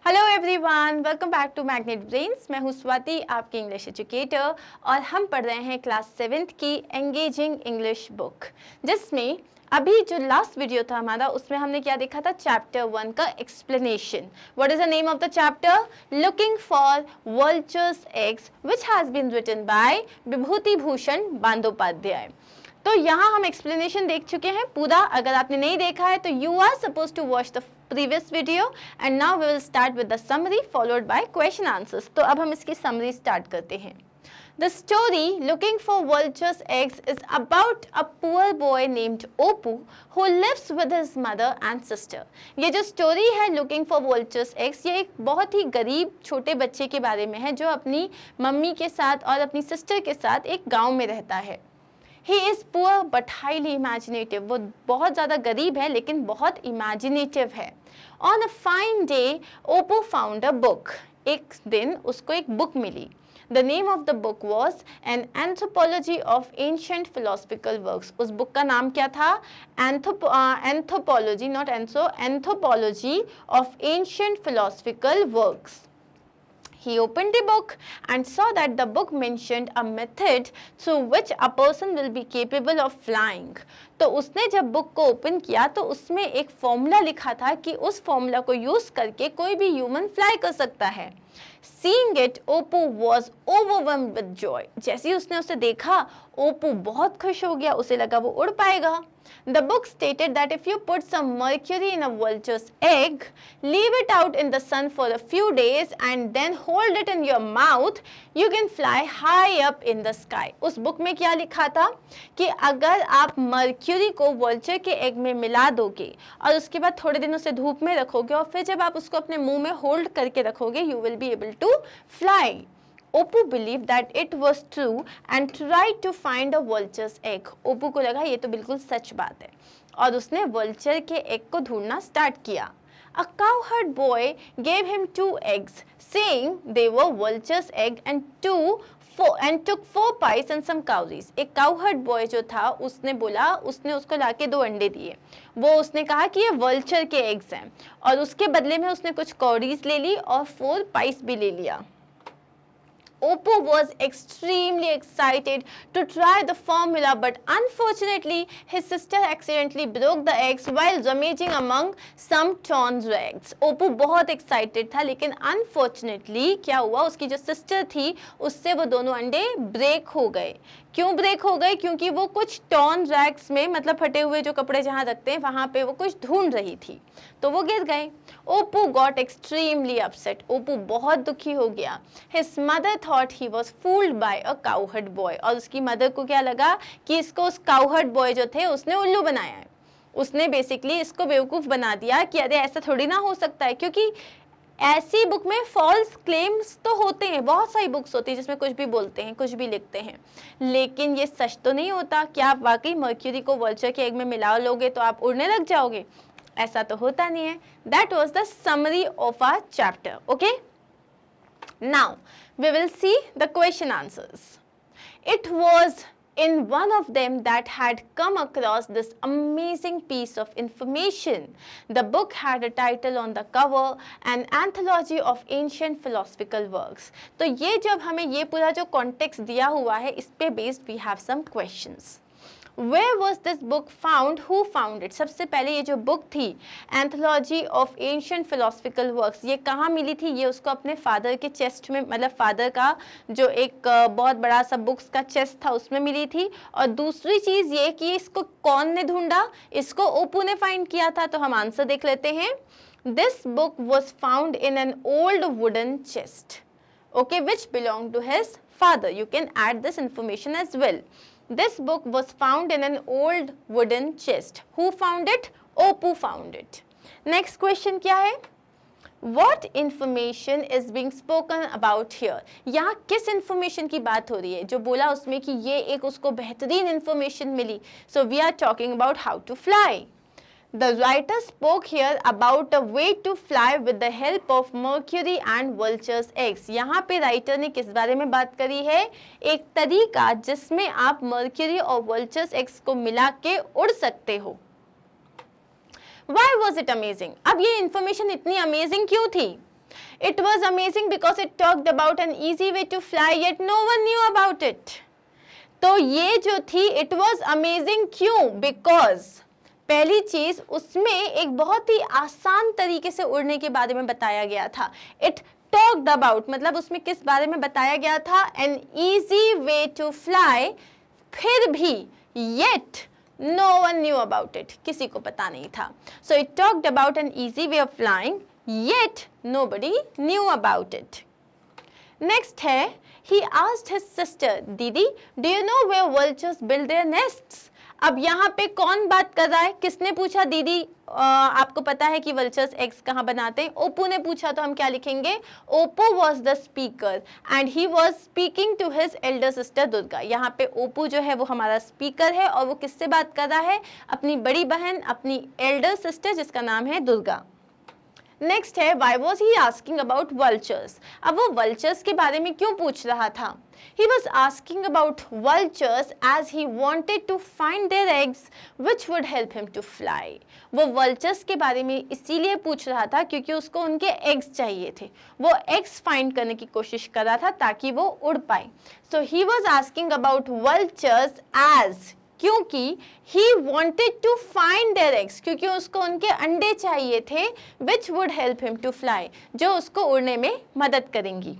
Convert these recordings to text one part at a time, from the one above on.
Hello everyone, welcome back to Magnet Brains. मैं हूं स्वाति, आपकी इंग्लिश एजुकेटर, और हम पढ़ रहे हैं क्लास 7th की एंगेजिंग इंग्लिश बुक, जिसमें अभी जो लास्ट वीडियो था हमारा, उसमें हमने क्या देखा था? चैप्टर 1 का explanation. What is the name of the chapter? Looking for vultures eggs, which has been written by Bibhuti Bhushan Bandopadhyay. तो यहाँ हम एक्सप्लेनेशन देख चुके हैं पूरा। अगर आपने नहीं देखा है तो you are suppose to watch the previous video and now we will start with the summary followed by question answers। तो अब हम इसकी summary start करते हैं। The story Looking for Vulture's Eggs is about a poor boy named Opu who lives with his mother and sister। ये जो story है Looking for Vulture's Eggs, ये एक बहुत ही गरीब छोटे बच्चे के बारे में है जो अपनी मम्मी के साथ और अपनी सिस्टर के साथ एक गांव में रहता है। He is poor but highly imaginative। वो बहुत ज़्यादा गरीब है लेकिन बहुत imaginative है। On a fine day, Oppo found a book। एक दिन उसको एक बुक मिली। The name of the book was An Anthropology of Ancient Philosophical Works। उस बुक का नाम क्या था? Anthropology, not Anthropology of Ancient Philosophical Works। He opened the book and saw that the book mentioned a method through which a person will be capable of flying। तो उसने जब book को open किया तो उसमें एक फॉर्मूला लिखा था कि उस फॉर्मूला को यूज करके कोई भी ह्यूमन फ्लाई कर सकता है। Seeing it, Oppo was overwhelmed with joy। जैसे ही उसने उसे देखा, ओपू बहुत खुश हो गया, उसे लगा वो उड़ पाएगा। The book stated that if you put some mercury in a vulture's egg, leave it out in the sun for a few days and then hold it in your mouth, you can fly high up in the sky। उस book में क्या लिखा था कि अगर आप mercury को vulture के एग में मिला दोगे और उसके बाद थोड़े दिन उसे धूप में रखोगे और फिर जब आप उसको अपने मुंह में होल्ड करके रखोगे, you will be able to fly। Oppo believed that it was true and tried to find a vulture's egg। ओपू को लगा ये तो बिल्कुल सच बात है और उसने वल्चर के एग को ढूंढना स्टार्ट किया। A cowherd boy gave him 2 eggs, saying they were vulture's egg and took 4 pies and some cowries। एक cowherd boy जो था उसने बोला, उसने उसको लाके 2 अंडे दिए। वो उसने कहा कि ये वल्चर के एग्स हैं और उसके बदले में उसने कुछ कौड़ीज ले ली और 4 पाइस भी ले लिया। Oppo was extremely excited to try the formula, but unfortunately his sister accidentally broke the eggs while rummaging among some torn rags। Oppo बहुत excited था लेकिन unfortunately क्या हुआ, उसकी जो सिस्टर थी उससे वो दोनों अंडे ब्रेक हो गए। क्यों ब्रेक हो गए? क्योंकि वो कुछ टॉर्न रैग्स में, मतलब फटे हुए जो कपड़े जहाँ रखते हैं वहाँ पे वो कुछ ढूंढ रही थी तो वो गिर गए। ओपू गॉट एक्सट्रीमली अपसेट। ओपू बहुत दुखी हो गया। His mother thought he was fooled bye a cowherd boy. और उसकी मदर को क्या लगा कि इसको उस काउहर्ड बॉय जो थे उसने उल्लू बनाया है। उसने बेसिकली इसको बेवकूफ़ बना दिया कि अरे ऐसा थोड़ी ना हो सकता है, क्योंकि ऐसी बुक में फॉल्स क्लेम्स तो होते हैं, बहुत सारी बुक्स होती है जिसमें कुछ भी बोलते हैं, कुछ भी लिखते हैं, लेकिन ये सच तो नहीं होता। क्या आप वाकई मर्क्यूरी को वल्चर के एग में मिला लोगे तो आप उड़ने लग जाओगे? ऐसा तो होता नहीं है। That was the summary of our chapter. Okay, now we will see the question answers. It was in one of them that had come across this amazing piece of information। The book had a title on the cover, An Anthology of Ancient Philosophical Works। तो ये जब हमें ये पूरा जो context दिया हुआ है, इस पे based we have some questions. Where was this book found? Who found it? सबसे पहले ये जो बुक थी anthology of ancient philosophical works, ये कहाँ मिली थी? ये उसको अपने फादर के चेस्ट में, मतलब फादर का जो एक बहुत बड़ा सा बुक्स का चेस्ट था उसमें मिली थी। और दूसरी चीज़ ये कि इसको कौन ने ढूंढा? इसको ओपू ने फाइंड किया था। तो हम आंसर देख लेते हैं। This book was found in an old wooden chest, okay, which belong to his father. You can add this information as well. This book was found in an old wooden chest. Who found it? Oppo found it. Next question क्या है? What information is being spoken about here? यहाँ किस information की बात हो रही है? जो बोला उसमें कि ये एक उसको बेहतरीन information milli. So we are talking about how to fly। The writer spoke here about a way to fly with the help of mercury and vulture's eggs। यहाँ पे राइटर ने किस बारे में बात करी है? एक तरीका जिसमें आप मर्क्यूरी और vulture's eggs को मिला के उड़ सकते हो। Why was it amazing? अब ये information इतनी amazing क्यों थी? It was amazing because it talked about an easy way to fly, yet no one knew about it. तो ये जो थी it was amazing क्यों? Because पहली चीज उसमें एक बहुत ही आसान तरीके से उड़ने के बारे में बताया गया था. It talked about मतलब उसमें किस बारे में बताया गया था? An easy way to fly. फिर भी yet no one knew about it. किसी को पता नहीं था. So it talked about an easy way of flying, yet nobody knew about it. Next है, he asked his sister, दीदी, do you know where vultures build their nests? अब यहाँ पे कौन बात कर रहा है? किसने पूछा दीदी आपको पता है कि वल्चर्स एग्स कहाँ बनाते हैं? ओप्पू ने पूछा, तो हम क्या लिखेंगे? Opu was the speaker and he was speaking to his elder sister Durga. यहाँ पे ओप्पू जो है वो हमारा स्पीकर है और वो किससे बात कर रहा है? अपनी बड़ी बहन, अपनी एल्डर सिस्टर जिसका नाम है दुर्गा. नेक्स्ट है, why was he asking about vultures. अब वो वल्चर्स के बारे में क्यों पूछ रहा था? He was asking about vultures as he wanted to find their eggs which would help him to fly. वो vultures के बारे में इसीलिए पूछ रहा था क्योंकि उसको उनके eggs चाहिए थे. वो eggs find करने की कोशिश कर रहा था ताकि वो उड़ पाए. So he was asking about vultures as क्योंकि he wanted to find their eggs क्योंकि उसको उनके अंडे चाहिए थे which would help him to fly जो उसको उड़ने में मदद करेंगी.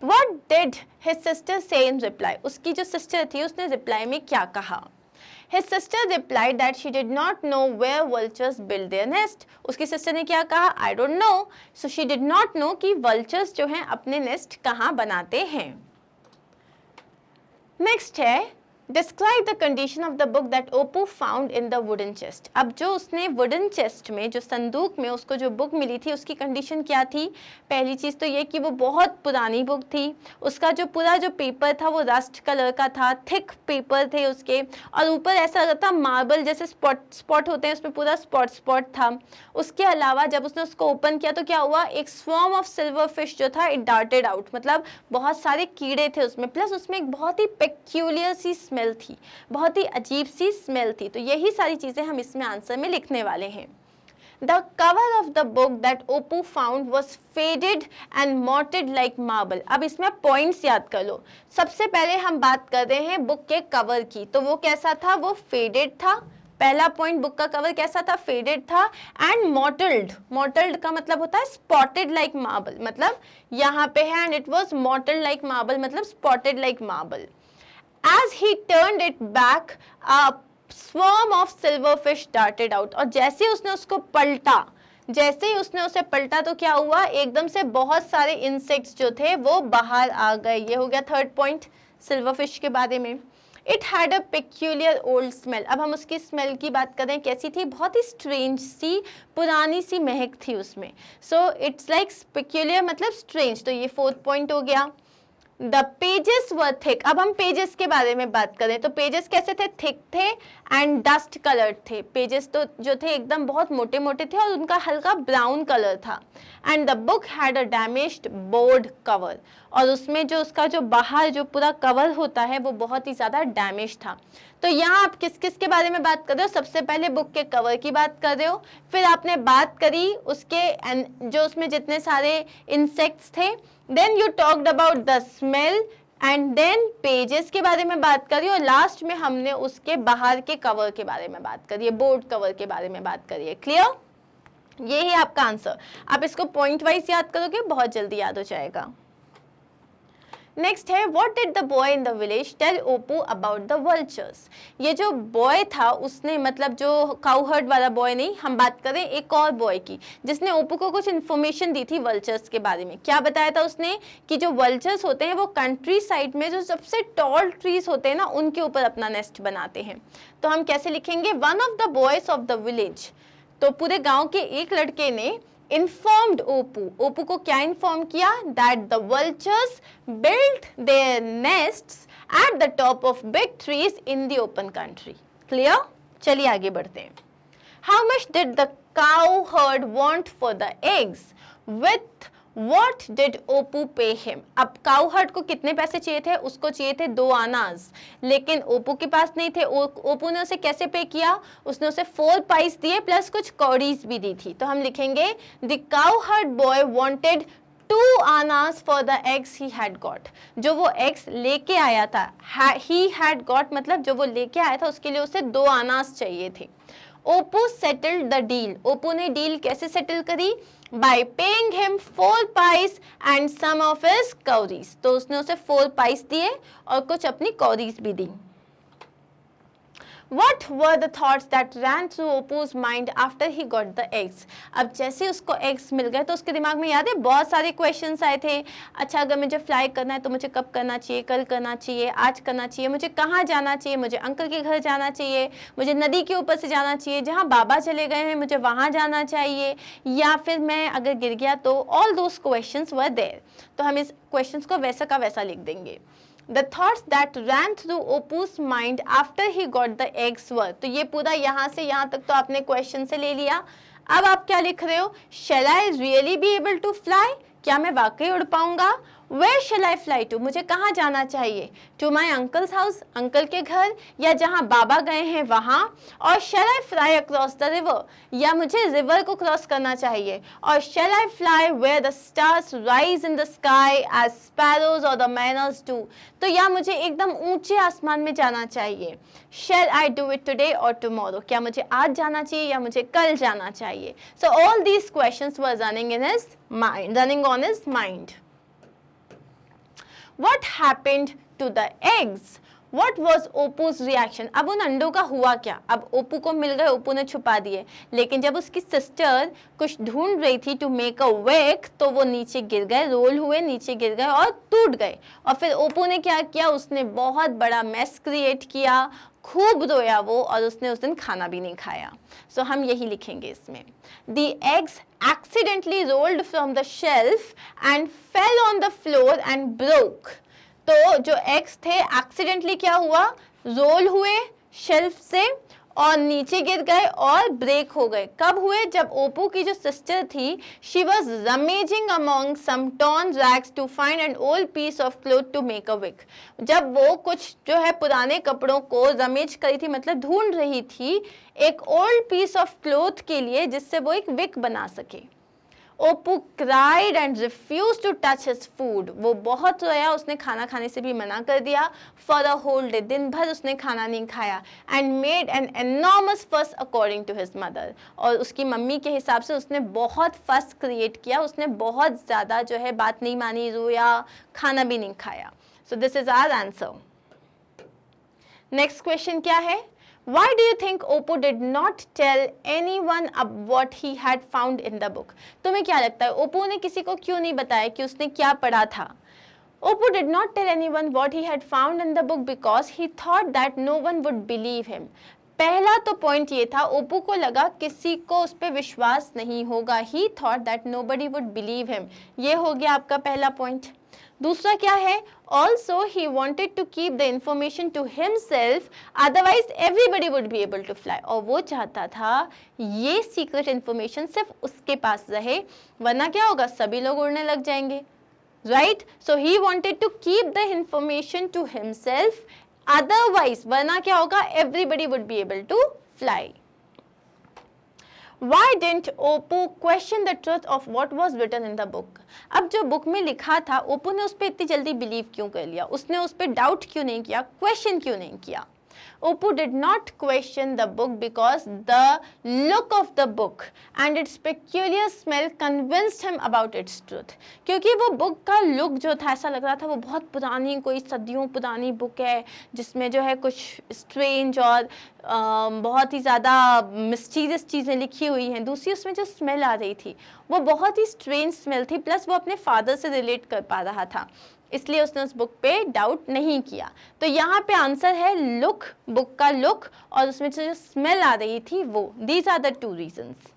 What did his sister say in reply? उसकी जो sister थी उसने reply में क्या कहा? His sister replied that she did not know where vultures build their nest. उसकी sister ने क्या कहा? I don't know. So she did not know कि vultures जो हैं अपने nest कहाँ बनाते हैं. Next है, Describe the condition of the book that Oppu found in the wooden chest. अब जो उसने wooden chest में, जो संदूक में उसको जो बुक मिली थी उसकी कंडीशन क्या थी? पहली चीज़ तो ये कि वो बहुत पुरानी बुक थी, उसका जो पूरा जो पेपर था वो रस्ट कलर का था, थिक पेपर थे उसके, और ऊपर ऐसा लगता था मार्बल जैसे स्पॉट होते हैं उसमें पूरा स्पॉट था. उसके अलावा जब उसने उसको ओपन किया तो क्या हुआ? एक स्वॉर्म ऑफ सिल्वर फिश जो था इट डार्टेड आउट, मतलब बहुत सारे कीड़े थे उसमें, प्लस उसमें एक बहुत ही पेक्यूलियर सी स्मेल थी, बहुत ही अजीब सी स्मेल थी. तो यही सारी चीजें हम इसमें आंसर में लिखने वाले हैं. The cover of the book that Oppu found was faded and mottled like marble. अब इसमें पॉइंट्स याद कर लो. सबसे पहले हम बात कर रहे हैं बुक के कवर की, तो वो कैसा था? वो फेडेड था. पहला पॉइंट, बुक का कवर कैसा था? फेडेड था. एंड मॉटल्ड, मॉटल्ड का मतलब होता है स्पॉटेड लाइक मार्बल, मतलब यहाँ पे है and it was mottled like marble, मतलब spotted like marble. As he turned it back, a swarm of silverfish darted out. और जैसे ही उसने उसको पलटा, जैसे ही उसने उसे पलटा तो क्या हुआ? एकदम से बहुत सारे इंसेक्ट्स जो थे वो बाहर आ गए. ये हो गया थर्ड पॉइंट सिल्वरफिश के बारे में. It had a peculiar old smell. अब हम उसकी स्मेल की बात करें, कैसी थी? बहुत ही स्ट्रेंज सी, पुरानी सी महक थी उसमें. सो इट्स लाइक पेक्यूलियर मतलब स्ट्रेंज. तो ये फोर्थ पॉइंट हो गया. The pages were thick. अब हम पेजेस के बारे में बात करें तो पेजेस कैसे थे? थिक थे एंड डस्ट कलर्ड थे. पेजेस तो जो थे एकदम बहुत मोटे मोटे थे और उनका हल्का ब्राउन कलर था. And the book had a damaged board cover. और उसमें जो उसका जो बाहर जो पूरा कवर होता है वो बहुत ही ज़्यादा डैमेज था. तो यहाँ आप किस किस के बारे में बात कर रहे हो? सबसे पहले बुक के कवर की बात कर रहे हो, फिर आपने बात करी उसके जो उसमें जितने सारे इंसेक्ट्स थे, then you talked about the smell and then pages के बारे में बात करी, और लास्ट में हमने उसके बाहर के कवर के बारे में बात करी है, बोर्ड कवर के बारे में बात करी है. क्लियर? ये ही आपका आंसर. आप इसको पॉइंट वाइज याद करोगे, बहुत जल्दी याद हो जाएगा. नेक्स्ट है, what did the boy in the village tell Opu about the vultures. ये जो बॉय था उसने, मतलब जो काउहर्ड वाला बॉय नहीं, हम बात करें एक और बॉय की जिसने ओप्पू को कुछ इन्फॉर्मेशन दी थी वल्चर्स के बारे में. क्या बताया था उसने? कि जो वल्चर्स होते हैं वो कंट्री साइड में जो सबसे टॉल ट्रीज होते हैं ना उनके ऊपर अपना नेस्ट बनाते हैं. तो हम कैसे लिखेंगे? One of the boys of the village. तो पूरे गाँव के एक लड़के ने informed ओप्पू को क्या इन्फॉर्म किया? that the vultures built their nests at the top of big trees in the open country. Clear? चलिए आगे बढ़ते हैं. How much did the cow herd want for the eggs? With What did ओपू पे him? अब काउहर्ट को कितने पैसे चाहिए थे? उसको चाहिए थे 2 आनाज, लेकिन ओपू के पास नहीं थे। ओपू ने उसे कैसे पे किया? उसने उसे 4 पाइस दिए प्लस कुछ कौड़ीज भी दी थी। तो हम लिखेंगे the cowherd boy wanted 2 annas for the eggs he had got. जो वो एग्स लेके आया था, ही हैड गॉट मतलब जो वो लेके आया था उसके लिए उसे 2 आनास चाहिए थे। Opu settled the deal. Opu ने डील कैसे सेटल करी? By paying him 4 pice and some of his cowries. तो उसने उसे 4 पाइस दिए और कुछ अपनी कौरीज भी दी। What were the thoughts that ran through Opu's mind after he got the eggs? अब जैसे उसको eggs मिल गए तो उसके दिमाग में याद है बहुत सारे questions आए थे। अच्छा, अगर मुझे fly करना है तो मुझे कब करना चाहिए? कल करना चाहिए? आज करना चाहिए? मुझे कहाँ जाना चाहिए? मुझे अंकल के घर जाना चाहिए? मुझे नदी के ऊपर से जाना चाहिए? जहाँ बाबा चले गए हैं मुझे वहाँ जाना चाहिए? या फिर मैं अगर गिर गया तो all those questions were there। तो हम इस questions को वैसा का वैसा लिख देंगे। The thoughts that ran through Opu's mind after he got the eggs were। तो ये पूरा यहाँ से यहाँ तक तो आपने क्वेश्चन से ले लिया। अब आप क्या लिख रहे हो? Shall I really be able to fly? क्या मैं वाकई उड़ पाऊंगा? Where shall I fly to? मुझे कहाँ जाना चाहिए? To my uncle's house? Uncle के घर, या जहाँ बाबा गए हैं वहाँ? और shall I fly across the river? या मुझे रिवर को क्रॉस करना चाहिए? और shall I fly where the stars rise in the sky as sparrows or the mariners do? तो या मुझे एकदम ऊंचे आसमान में जाना चाहिए? Shall I do it today or tomorrow? क्या मुझे आज जाना चाहिए या मुझे कल जाना चाहिए? So all these questions were running on his mind. What happened to the eggs? What was ओपू's reaction? अब उन अंडों का हुआ क्या? अब ओपू को मिल गए, ओपू ने छुपा दिए, लेकिन जब उसकी सिस्टर कुछ ढूंढ रही थी टू मेक अ वेक, तो वो नीचे गिर गए, रोल हुए, नीचे गिर गए और टूट गए। और फिर ओपू ने क्या किया? उसने बहुत बड़ा मेस क्रिएट किया, खूब रोया वो, और उसने उस दिन खाना भी नहीं खाया। सो हम यही लिखेंगे इसमें। The eggs accidentally rolled from the shelf and fell on the floor and broke। तो जो एग्स थे एक्सीडेंटली क्या हुआ? रोल हुए शेल्फ से और नीचे गिर गए और ब्रेक हो गए। कब हुए? जब ओपू की जो सिस्टर थी, she was rummaging among some torn rags to find an old piece of cloth to make a wick. जब वो कुछ जो है पुराने कपड़ों को रमेज करी थी, मतलब ढूंढ रही थी एक ओल्ड पीस ऑफ क्लोथ के लिए जिससे वो एक विक बना सके। Opu cried and refuse to touch his food. वो बहुत रोया, उसने खाना खाने से भी मना कर दिया। फॉर अ होल डे, दिन भर उसने खाना नहीं खाया। एंड मेड एन एनॉर्मस फस अकॉर्डिंग टू हिज मदर। और उसकी मम्मी के हिसाब से उसने बहुत फस क्रिएट किया, उसने बहुत ज़्यादा जो है बात नहीं मानी, रोया, खाना भी नहीं खाया। So this is our answer. Next question क्या है? Why do you think Oppo did not tell anyone what he had found in the book? तुम्हें क्या लगता है ओप्पो ने किसी को क्यों नहीं बताया कि उसने क्या पढ़ा था? Oppo did not tell anyone what he had found in the book because he thought that no one would believe him. पहला तो पॉइंट ये था, ओप्पो को लगा किसी को उस पर विश्वास नहीं होगा। He thought that nobody would believe him. ये हो गया आपका पहला पॉइंट। दूसरा क्या है? Also he wanted to keep the information to himself, otherwise everybody would be able to fly। और वो चाहता था ये सीक्रेट इंफॉर्मेशन सिर्फ उसके पास रहे, वरना क्या होगा? सभी लोग उड़ने लग जाएंगे, right? So he wanted to keep the information to himself, otherwise वरना क्या होगा? Everybody would be able to fly। Why didn't Oppo question the truth of what was written in the book? अब जो बुक में लिखा था, Oppo ने उस पर इतनी जल्दी बिलीव क्यों कर लिया? उसने उस पर डाउट क्यों नहीं किया, क्वेश्चन क्यों नहीं किया? Oppo did not question the book because the look of the book and its peculiar smell convinced him about its truth। क्योंकि वो बुक का लुक जो था, ऐसा लग रहा था वो बहुत पुरानी, कोई सदियों पुरानी बुक है जिसमें जो है कुछ स्ट्रेंज और बहुत ही ज़्यादा मिस्टीरियस चीज़ें लिखी हुई हैं। दूसरी उसमें जो स्मेल आ रही थी वो बहुत ही स्ट्रेंज स्मेल थी, प्लस वो अपने फादर से रिलेट कर पा रहा था, इसलिए उसने उस बुक पे डाउट नहीं किया। तो यहाँ पे आंसर है लुक, बुक का लुक, और उसमें जो स्मेल आ रही थी वो। These are the two reasons.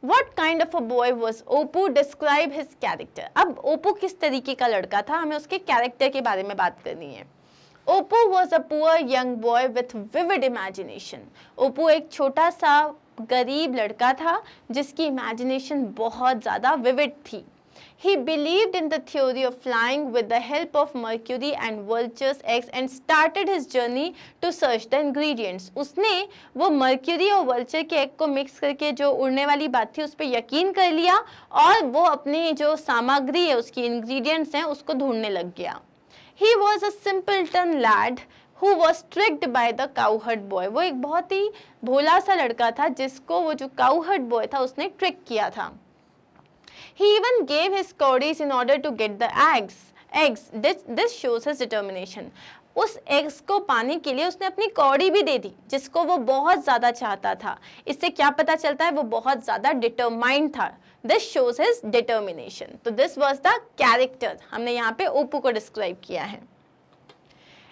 What kind of a boy was Oppo? Describe his character। अब ओप्पो किस तरीके का लड़का था, हमें उसके कैरेक्टर के बारे में बात करनी है। Oppo was a poor young boy with vivid imagination। Oppo एक छोटा सा गरीब लड़का था जिसकी इमेजिनेशन बहुत ज़्यादा विविड थी। He believed in the theory of flying with the help of mercury and vulture's eggs and started his journey to search the ingredients. उसने वो मर्क्यूरी और वल्चर के एग को मिक्स करके जो उड़ने वाली बात थी उस पर यकीन कर लिया और वो अपनी जो सामग्री है उसकी इंग्रेडिएंट्स हैं उसको ढूंढने लग गया. He was a simpleton lad who was tricked by the cowherd boy. वो एक बहुत ही भोला सा लड़का था जिसको वो जो cowherd boy था उसने ट्रिक किया था. He even gave his cowries in order to get the eggs. This shows his determination. उस एग्स को पाने के लिए उसने अपनी कौड़ी भी दे दी जिसको वो बहुत ज़्यादा चाहता था. इससे क्या पता चलता है वो बहुत ज़्यादा डिटरमाइंड था. This shows his determination. तो this was the character. हमने यहाँ पे ओपू को डिस्क्राइब किया है.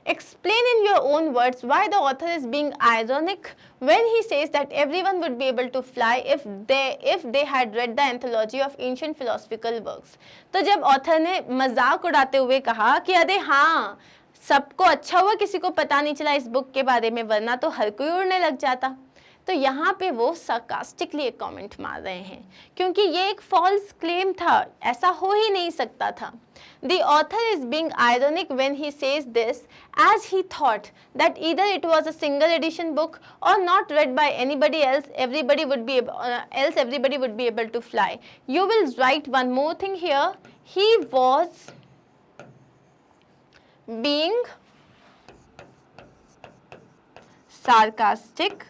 Explain in your own words why the author is being ironic when he says that everyone would be able to fly if they had read the anthology of ancient philosophical works. तो जब author ने मजाक उड़ाते हुए कहा कि अरे हाँ सबको अच्छा हुआ किसी को पता नहीं चला इस बुक के बारे में वरना तो हर कोई उड़ने लग जाता. तो यहाँ पे वो sarcastically एक कमेंट मार रहे हैं क्योंकि ये एक फॉल्स क्लेम था, ऐसा हो ही नहीं सकता था. The author is being ironic when he says this as he thought that either it was a single edition book or not read by anybody else, everybody would be able to fly. You will write one more thing here. He was being sarcastic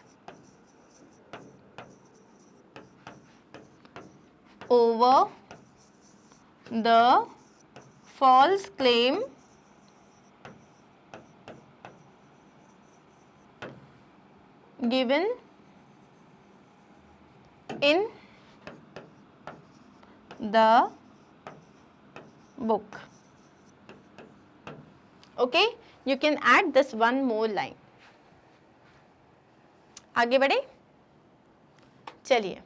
over the false claim given in the book. Okay, you can add this one more line. आगे बढ़े. चलिए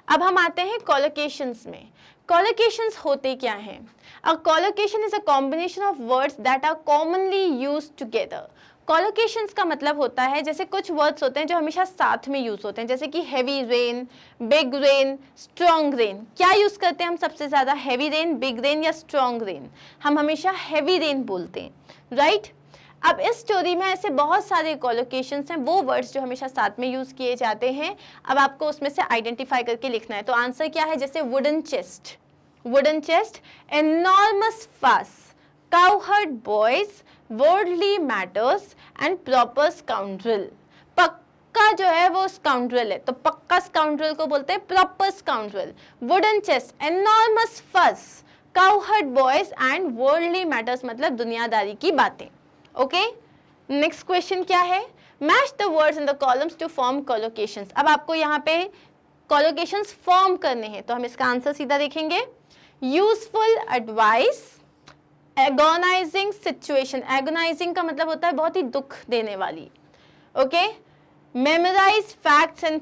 अब हम आते हैं collocations में. Collocations होते क्या हैं? A collocation is a combination of words that are commonly used together. Collocations का मतलब होता है जैसे कुछ वर्ड्स होते हैं जो हमेशा साथ में यूज होते हैं जैसे कि heavy rain, big rain, strong rain. क्या यूज करते हैं हम सबसे ज्यादा? heavy rain, big rain या strong rain? हम हमेशा heavy rain बोलते हैं, right? अब इस स्टोरी में ऐसे बहुत सारे कॉलोकेशंस हैं, वो वर्ड्स जो हमेशा साथ में यूज किए जाते हैं. अब आपको उसमें से आइडेंटिफाई करके लिखना है. तो आंसर क्या है? जैसे wooden chest, enormous fuss, cowherd boys, worldly matters and proper scoundrel. पक्का जो है वो स्काउंड्रल है, तो पक्का स्काउंड्रल को बोलते हैं proper scoundrel. Wooden chest, enormous fuss, cowherd boys and worldly matters मतलब दुनियादारी की बातें. ओके, नेक्स्ट क्वेश्चन क्या है? Match the words in the columns to form collocations. अब आपको यहाँ पे कॉलोकेशंस फॉर्म करने हैं तो हम इसका आंसर सीधा देखेंगे. Useful advice, agonising situation. Agonising का मतलब होता है बहुत ही दुख देने वाली. Okay, memorise facts and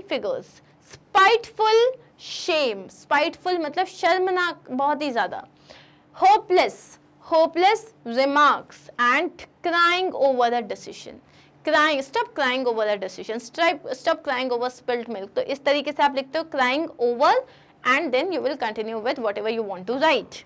figures. Spiteful, shame. Spiteful मतलब शर्मनाक, बहुत ही ज्यादा. hopeless remarks and crying over a decision. Stop crying over a decision. Stop crying over spilt milk. तो इस तरीके से आप लिखते हो crying over and then you will continue with whatever you want to write.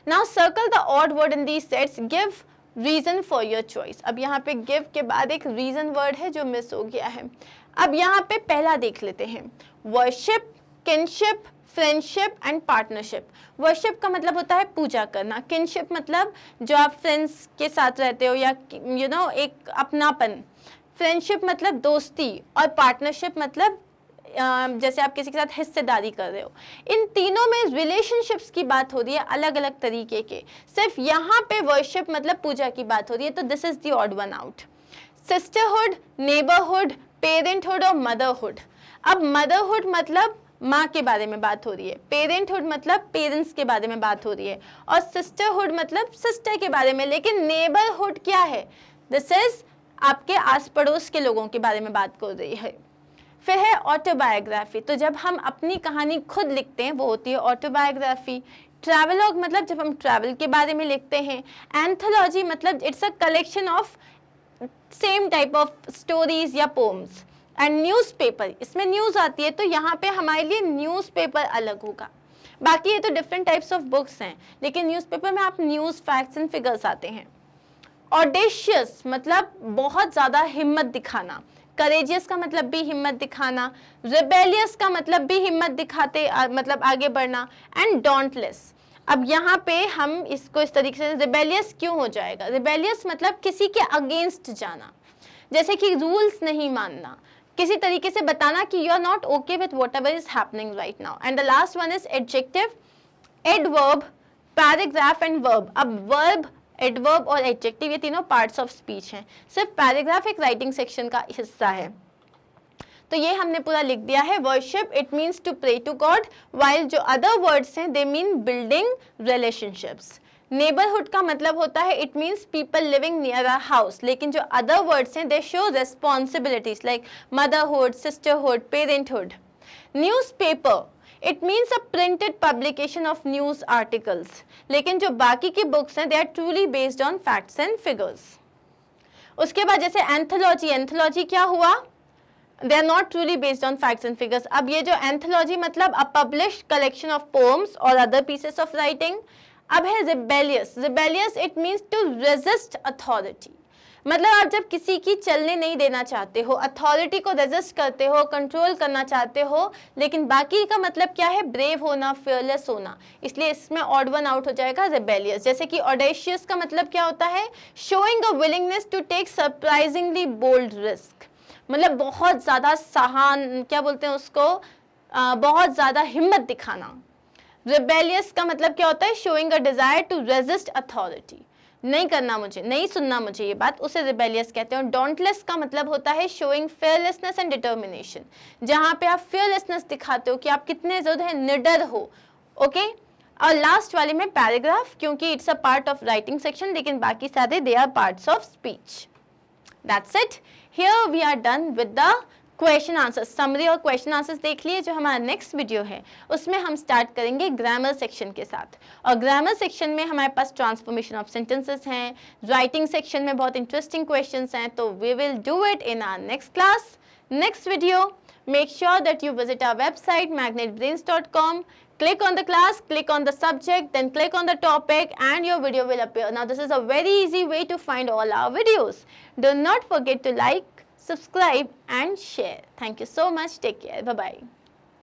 Now circle the odd word in these sets. Give reason for your choice. अब यहाँ पे give के बाद एक reason word है जो मिस हो गया है. अब यहाँ पे पहला देख लेते हैं. Worship, kinship, friendship and partnership. Worship का मतलब होता है पूजा करना. किनशिप मतलब जो आप फ्रेंड्स के साथ रहते हो या एक अपनापन. फ्रेंडशिप मतलब दोस्ती और पार्टनरशिप मतलब जैसे आप किसी के साथ हिस्सेदारी कर रहे हो. इन तीनों में रिलेशनशिप्स की बात हो रही है अलग अलग तरीके के. सिर्फ यहाँ पे वर्शिप मतलब पूजा की बात हो रही है तो this is the odd one out. Sisterhood, neighbourhood, parenthood और मदरहुड. अब मदरहुड मतलब माँ के बारे में बात हो रही है, पेरेंटहुड मतलब पेरेंट्स के बारे में बात हो रही है और सिस्टरहुड मतलब सिस्टर के बारे में. लेकिन नेबरहुड क्या है? दिस इज आपके आस पड़ोस के लोगों के बारे में बात कर रही है. फिर है ऑटोबायोग्राफी. तो जब हम अपनी कहानी खुद लिखते हैं वो होती है ऑटोबायोग्राफी. ट्रैवलॉग मतलब जब हम ट्रैवल के बारे में लिखते हैं. एंथोलॉजी मतलब it's a collection of same type of stories या पोम्स. एंड न्यूज़पेपर, इसमें न्यूज़ आती है तो यहाँ पे हमारे लिए न्यूज़पेपर अलग होगा। बाकी ये तो डिफरेंट टाइप्स ऑफ बुक्स हैं, लेकिन न्यूज़पेपर में आप न्यूज़, फैक्ट्स एंड फिगर्स आते हैं। ऑडेशियस मतलब बहुत ज़्यादा हिम्मत दिखाना, करेजियस का मतलब भी हिम्मत दिखाना, रिबेलियस का मतलब भी हिम्मत दिखाते मतलब आगे बढ़ना, एंड डॉन्टलेस। अब यहाँ पे हम इसको इस तरीके से, रिबेलियस क्यों हो जाएगा? रिबेलियस मतलब किसी के अगेंस्ट जाना, जैसे कि रूल्स नहीं मानना, किसी तरीके से बताना कि you are not okay with whatever is happening right now. And the last one is adjective, adverb, paragraph and verb. अब वर्ब, एडवर्ब और एडजेक्टिव ये तीनों पार्ट्स ऑफ स्पीच हैं, सिर्फ पैराग्राफ एक राइटिंग सेक्शन का हिस्सा है। तो ये हमने पूरा लिख दिया है। Worship it means to pray to God, while जो अदर वर्ड्स हैं they mean building relationships. Neighbourhood का मतलब होता है it means people living near a house, लेकिन जो अदर वर्ड्स हैं they show responsibilities like motherhood, sisterhood, parenthood. Newspaper it means a printed publication of news articles, लेकिन जो बाकी की बुक्स हैं they are truly based on facts and figures. उसके बाद जैसे एंथोलॉजी, एंथोलॉजी क्या हुआ? They are not truly based on facts and figures. अब ये जो एंथोलॉजी मतलब a published collection of poems और अदर पीसेस ऑफ राइटिंग। अब है rebellious, rebellious it means to resist authority, मतलब आप जब किसी की चलने नहीं देना चाहते हो, अथॉरिटी को रेजिस्ट करते हो, कंट्रोल करना चाहते हो, लेकिन बाकी का मतलब क्या है? ब्रेव होना, फियरलेस होना, इसलिए इसमें ऑड वन आउट हो जाएगा रिबेलियस। जैसे कि ऑडेशियस का मतलब क्या होता है? Showing a willingness to take surprisingly bold risk, मतलब बहुत ज़्यादा साहन, क्या बोलते हैं उसको, बहुत ज़्यादा हिम्मत दिखाना। रिबेलियस का मतलब क्या होता है? Showing a desire to resist authority, नहीं करना मुझे, नहीं सुनना मुझे ये बात, उसे रिबेलियस कहते हैं। डॉन्टलेस का मतलब होता है शोइंग फेयरलेसनेस एंड डिटर्मिनेशन, जहाँ पे आप फेयरलेसनेस दिखाते हो कि आप कितने ज़्यादा निडर हो। ओके और लास्ट वाले में पैराग्राफ, क्योंकि it's a part of writing section, लेकिन बाकी सारे they are parts of speech. That's it, here we are done with the question answers. Summary और क्वेश्चन आंसर्स देख लिए। जो हमारा नेक्स्ट वीडियो है उसमें हम स्टार्ट करेंगे ग्रामर सेक्शन के साथ, और ग्रामर सेक्शन में हमारे पास ट्रांसफॉर्मेशन ऑफ सेंटेंसेस हैं, राइटिंग सेक्शन में बहुत इंटरेस्टिंग क्वेश्चंस हैं, तो we will do it in our next class, next video. Make sure that you visit our website magnetbrains.com, click on the class, click on the subject, then click on the topic and your video will appear. Now this is a very easy way to find all our videos. Do not forget to like, subscribe and share. Thank you so much. Take care. Bye-bye.